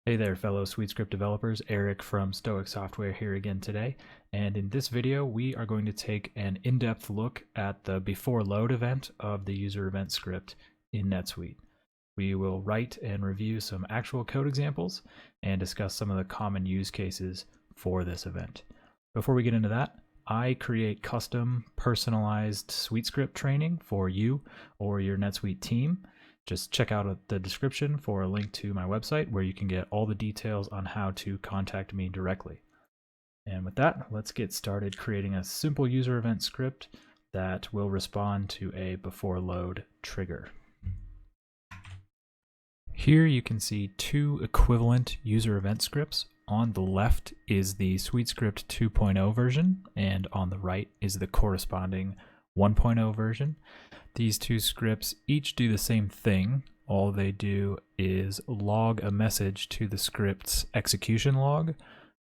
Hey there, fellow SuiteScript developers. Eric from Stoic Software here again today. And in this video, we are going to take an in-depth look at the before load event of the user event script in NetSuite. We will write and review some actual code examples and discuss some of the common use cases for this event. Before we get into that, I create custom personalized SuiteScript training for you or your NetSuite team. Just check out the description for a link to my website where you can get all the details on how to contact me directly. And with that, let's get started creating a simple user event script that will respond to a before load trigger. Here you can see two equivalent user event scripts. On the left is the SuiteScript 2.0 version, and on the right is the corresponding 1.0 version. These two scripts each do the same thing. All they do is log a message to the script's execution log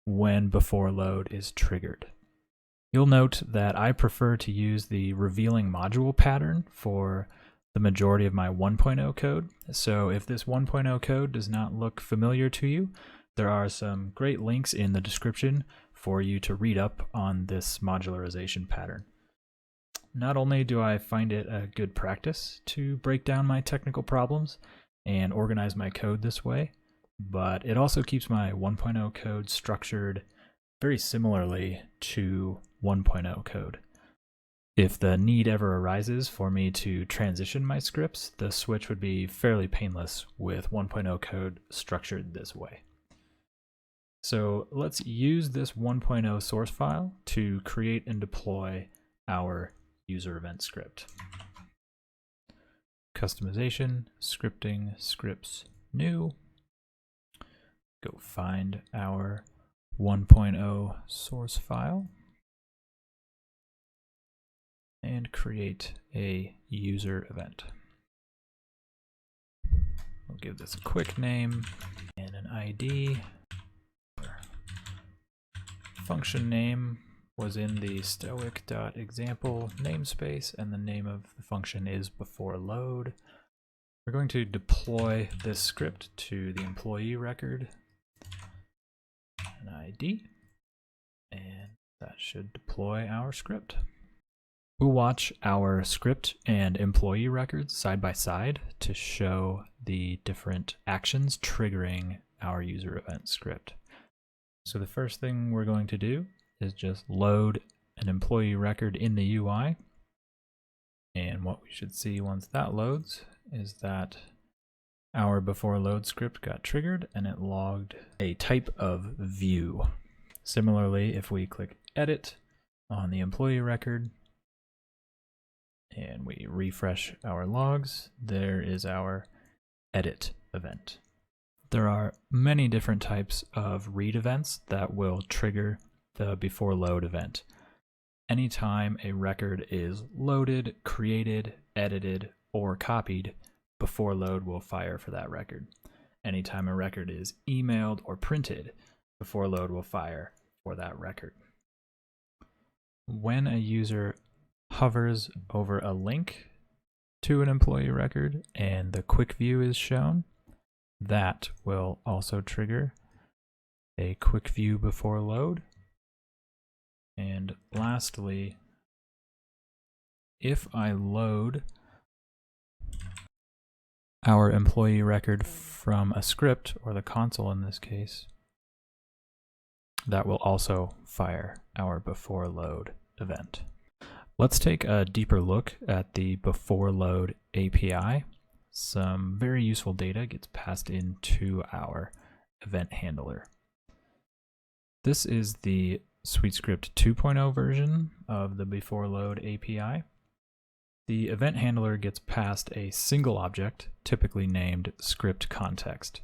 when before load is triggered. You'll note that I prefer to use the revealing module pattern for the majority of my 1.0 code. So if this 1.0 code does not look familiar to you, there are some great links in the description for you to read up on this modularization pattern. Not only do I find it a good practice to break down my technical problems and organize my code this way, but it also keeps my 1.0 code structured very similarly to 1.0 code. If the need ever arises for me to transition my scripts, the switch would be fairly painless with 1.0 code structured this way. So let's use this 1.0 source file to create and deploy our user event script. Customization, scripting, scripts, new. Go find our 1.0 source file and create a user event. We'll give this a quick name and an ID. Function name was in the stoic.example namespace, and the name of the function is before load. We're going to deploy this script to the employee record, an ID, and that should deploy our script. We'll watch our script and employee records side by side to show the different actions triggering our user event script. So the first thing we're going to do is just load an employee record in the UI. And what we should see once that loads is that our before load script got triggered and it logged a type of view. Similarly, if we click edit on the employee record and we refresh our logs, there is our edit event. There are many different types of read events that will trigger the before load event. Anytime a record is loaded, created, edited, or copied, before load will fire for that record. Anytime a record is emailed or printed, before load will fire for that record. When a user hovers over a link to an employee record and the quick view is shown, that will also trigger a quick view before load. And lastly, if I load our employee record from a script, or the console in this case, that will also fire our before load event. Let's take a deeper look at the before load API. Some very useful data gets passed into our event handler. This is the SuiteScript 2.0 version of the before load API. The event handler gets passed a single object, typically named script context.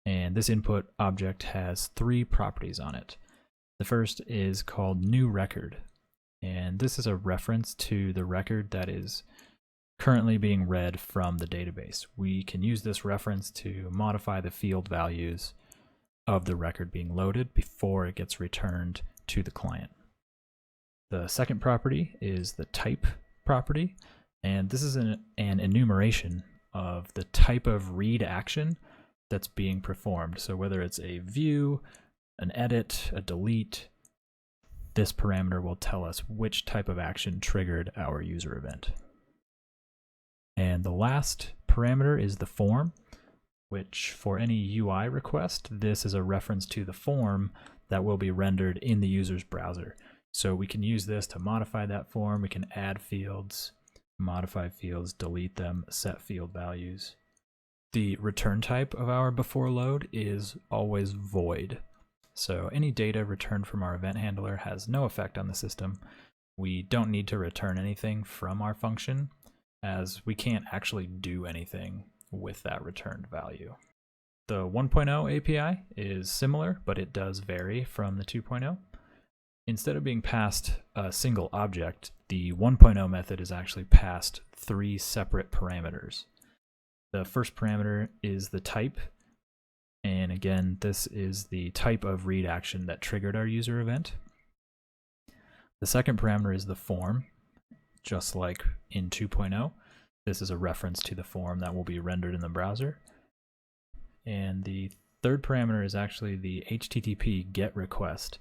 And this input object has three properties on it. The first is called new record. And this is a reference to the record that is currently being read from the database. We can use this reference to modify the field values of the record being loaded before it gets returned to the client. The second property is the type property, and this is an enumeration of the type of read action that's being performed. So whether it's a view, an edit, a delete, this parameter will tell us which type of action triggered our user event. And the last parameter is the form, which for any UI request, this is a reference to the form that will be rendered in the user's browser. So we can use this to modify that form. We can add fields, modify fields, delete them, set field values. The return type of our before load is always void. So any data returned from our event handler has no effect on the system. We don't need to return anything from our function, as we can't actually do anything with that returned value. The 1.0 API is similar, but it does vary from the 2.0. Instead of being passed a single object, the 1.0 method is actually passed 3 separate parameters. The first parameter is the type, and again, this is the type of read action that triggered our user event. The second parameter is the form, just like in 2.0. This is a reference to the form that will be rendered in the browser. And the third parameter is actually the HTTP GET request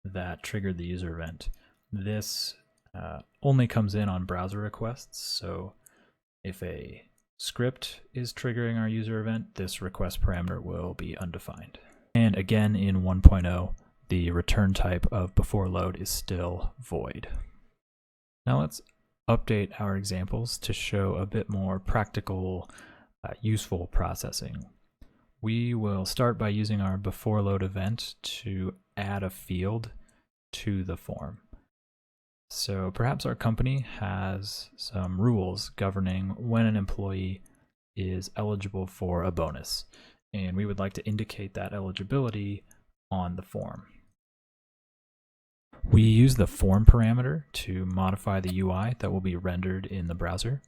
that triggered the user event. This only comes in on browser requests, so if a script is triggering our user event, this request parameter will be undefined. And again, in 1.0, the return type of before load is still void. Now let's update our examples to show a bit more practical, useful processing. We will start by using our before load event to add a field to the form. So perhaps our company has some rules governing when an employee is eligible for a bonus, and we would like to indicate that eligibility on the form. We use the form parameter to modify the UI that will be rendered in the browser.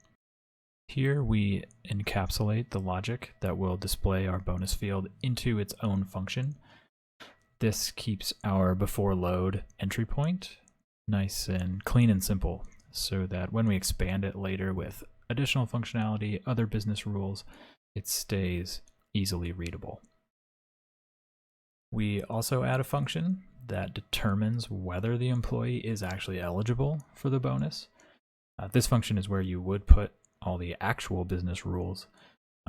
Here we encapsulate the logic that will display our bonus field into its own function. This keeps our before load entry point nice and clean and simple, so that when we expand it later with additional functionality, other business rules, it stays easily readable. We also add a function that determines whether the employee is actually eligible for the bonus. This function is where you would put all the actual business rules.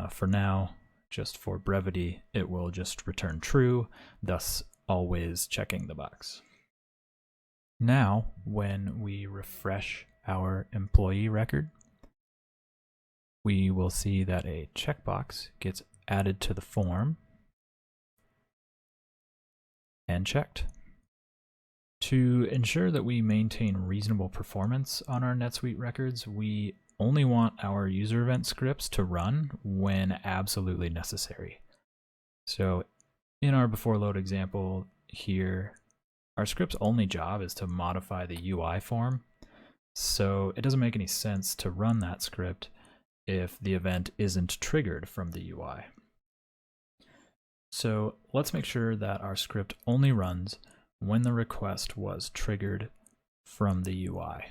For now, just for brevity, it will just return true, thus always checking the box. Now, when we refresh our employee record, we will see that a checkbox gets added to the form and checked. To ensure that we maintain reasonable performance on our NetSuite records, we only want our user event scripts to run when absolutely necessary. So in our before load example here, our script's only job is to modify the UI form, so it doesn't make any sense to run that script if the event isn't triggered from the UI. So let's make sure that our script only runs when the request was triggered from the UI.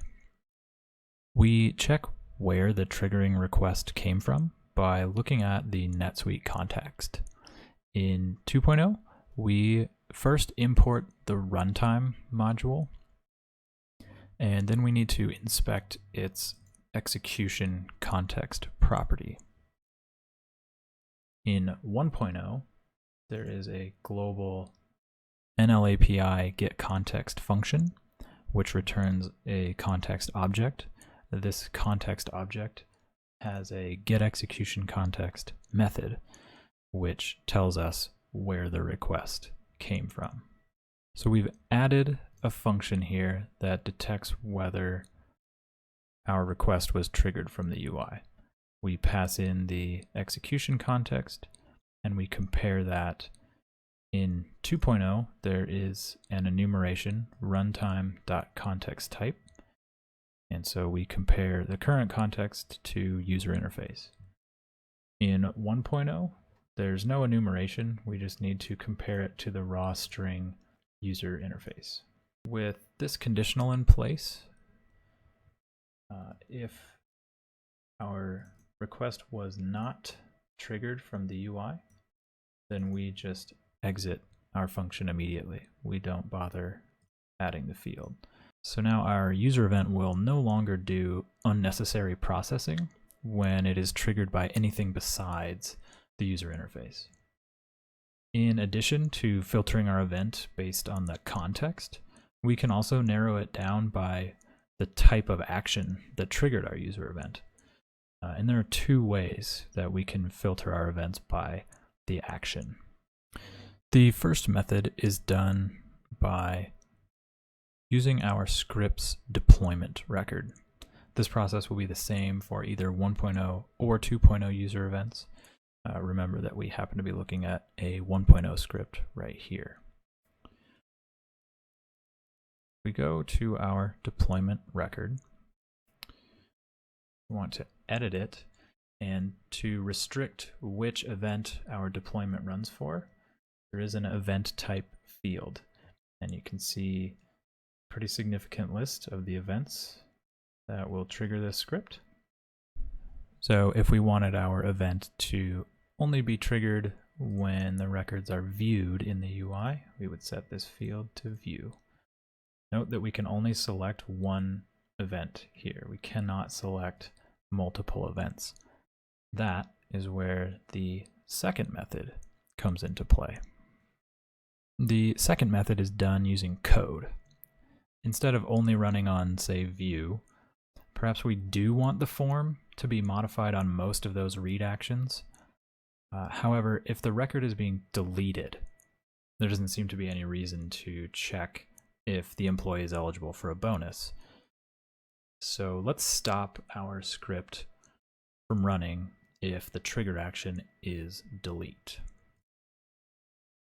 We check where the triggering request came from by looking at the NetSuite context. In 2.0, we first import the runtime module, and then we need to inspect its execution context property. In 1.0, there is a global NLAPI getContext function, which returns a context object. This context object has a getExecutionContext method, which tells us where the request came from. So we've added a function here that detects whether our request was triggered from the UI. We pass in the execution context and we compare that. In 2.0, there is an enumeration runtime.context_type, and so we compare the current context to user interface. In 1.0, there's no enumeration, we just need to compare it to the raw string user interface. With this conditional in place, if our request was not triggered from the UI, then we just exit our function immediately. We don't bother adding the field. So now our user event will no longer do unnecessary processing when it is triggered by anything besides the user interface. In addition to filtering our event based on the context, we can also narrow it down by the type of action that triggered our user event. And there are two ways that we can filter our events by the action. The first method is done by using our script's deployment record. This process will be the same for either 1.0 or 2.0 user events. Remember that we happen to be looking at a 1.0 script right here. We go to our deployment record. We want to edit it, and to restrict which event our deployment runs for, there is an event type field, and you can see a pretty significant list of the events that will trigger this script. So if we wanted our event to only be triggered when the records are viewed in the UI, we would set this field to view. Note that we can only select one event here. We cannot select multiple events. That is where the second method comes into play. The second method is done using code. Instead of only running on, say, view, perhaps we do want the form to be modified on most of those read actions. However, if the record is being deleted, there doesn't seem to be any reason to check if the employee is eligible for a bonus. So let's stop our script from running if the trigger action is delete.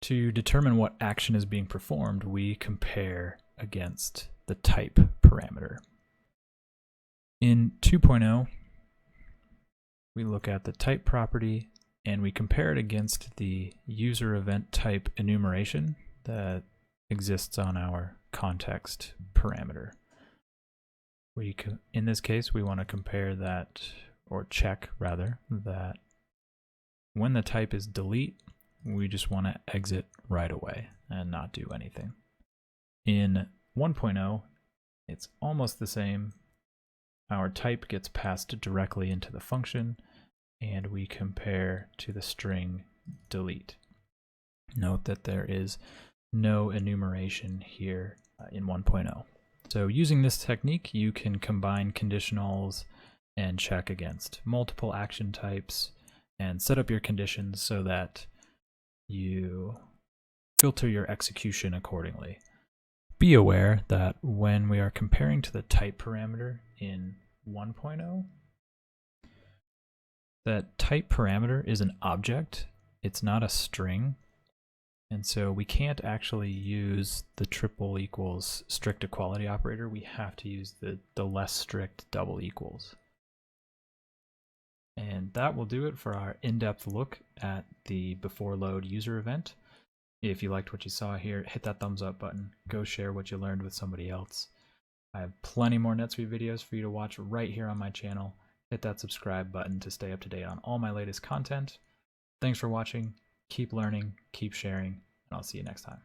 To determine what action is being performed, we compare against the type parameter. In 2.0, we look at the type property and we compare it against the user event type enumeration that exists on our context parameter. In this case, we want to compare that, or check rather, that when the type is delete, we just want to exit right away and not do anything. In 1.0, it's almost the same. Our type gets passed directly into the function, and we compare to the string delete. Note that there is no enumeration here in 1.0. So using this technique, you can combine conditionals and check against multiple action types and set up your conditions so that you filter your execution accordingly. Be aware that when we are comparing to the type parameter in 1.0, that type parameter is an object, it's not a string, and so we can't actually use the triple equals strict equality operator. We have to use the less strict double equals. And that will do it for our in-depth look at the before load user event. If you liked what you saw here, hit that thumbs up button. Go share what you learned with somebody else. I have plenty more NetSuite videos for you to watch right here on my channel. Hit that subscribe button to stay up to date on all my latest content. Thanks for watching. Keep learning, keep sharing, and I'll see you next time.